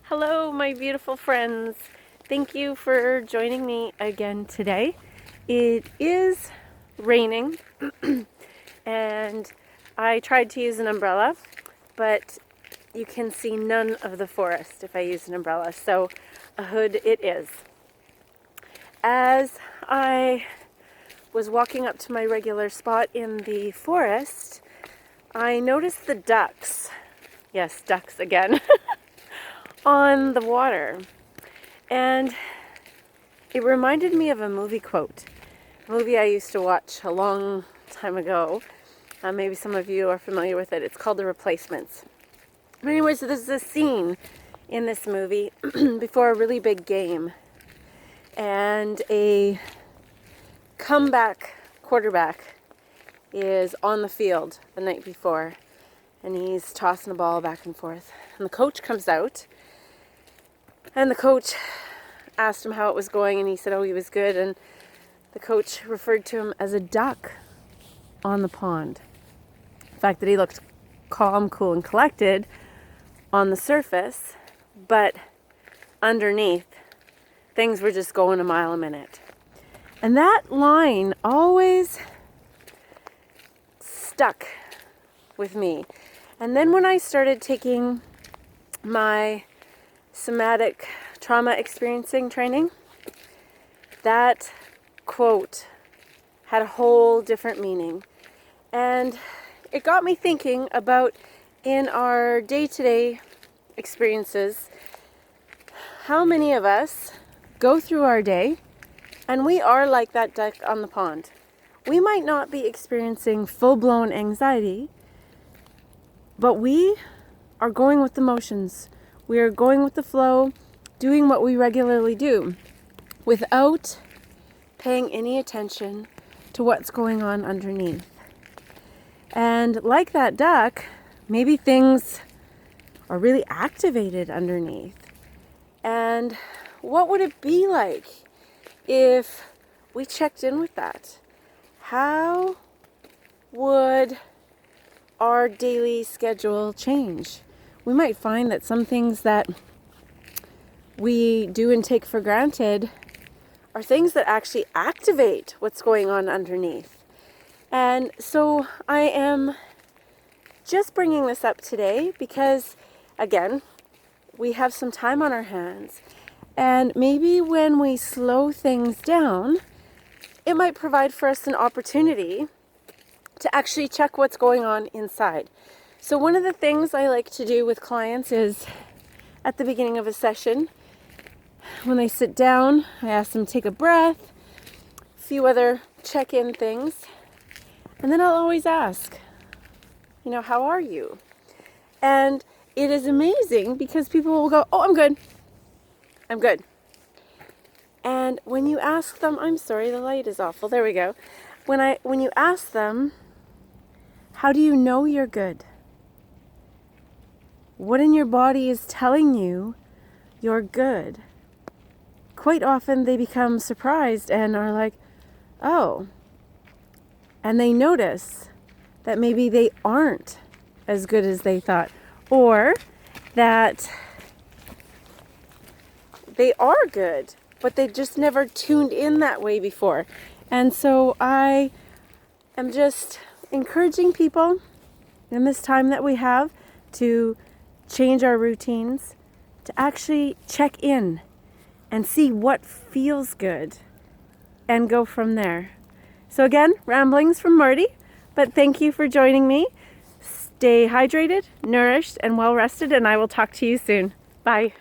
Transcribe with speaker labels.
Speaker 1: Hello, my beautiful friends. Thank you for joining me again today. It is raining and I tried to use an umbrella, but you can see none of the forest if I use an umbrella, so a hood it is. As I was walking up to my regular spot in the forest, I noticed the ducks. Yes, ducks again. On the water, and it reminded me of a movie quote, a movie I used to watch a long time ago. Maybe some of you are familiar with it. It's called The Replacements. But anyways, there's this scene in this movie before a really big game, and a comeback quarterback is on the field the night before, and he's tossing the ball back and forth, and the coach comes out. And the coach asked him how it was going, and he said, he was good. And the coach referred to him as a duck on the pond. The fact that he looked calm, cool, and collected on the surface, but underneath, things were just going a mile a minute. And that line always stuck with me. And then when I started taking my Somatic Trauma experiencing training, that quote had a whole different meaning. And it got me thinking about, in our day-to-day experiences, how many of us go through our day and we are like that duck on the pond. We might not be experiencing full-blown anxiety, but we are going with the motions. We are going with the flow, doing what we regularly do, without paying any attention to what's going on underneath. And like that duck, maybe things are really activated underneath. And what would it be like if we checked in with that? How would our daily schedule change? We might find that some things that we do and take for granted are things that actually activate what's going on underneath. And so I am just bringing this up today because, again, we have some time on our hands. And maybe when we slow things down, it might provide for us an opportunity to actually check what's going on inside. So one of the things I like to do with clients is, at the beginning of a session, when they sit down, I ask them to take a breath, a few other check-in things, and then I'll always ask, how are you? And it is amazing because people will go, I'm good. I'm good. And when you ask them, I'm sorry, the light is awful. There we go. When you ask them, how do you know you're good? What in your body is telling you you're good? Quite often they become surprised and are like, oh. And they notice that maybe they aren't as good as they thought, or that they are good, but they just never tuned in that way before. And so I am just encouraging people in this time that we have to change our routines, to actually check in and see what feels good and go from there. So again, ramblings from Marty, but thank you for joining me. Stay hydrated, nourished, and well rested, and I will talk to you soon. Bye.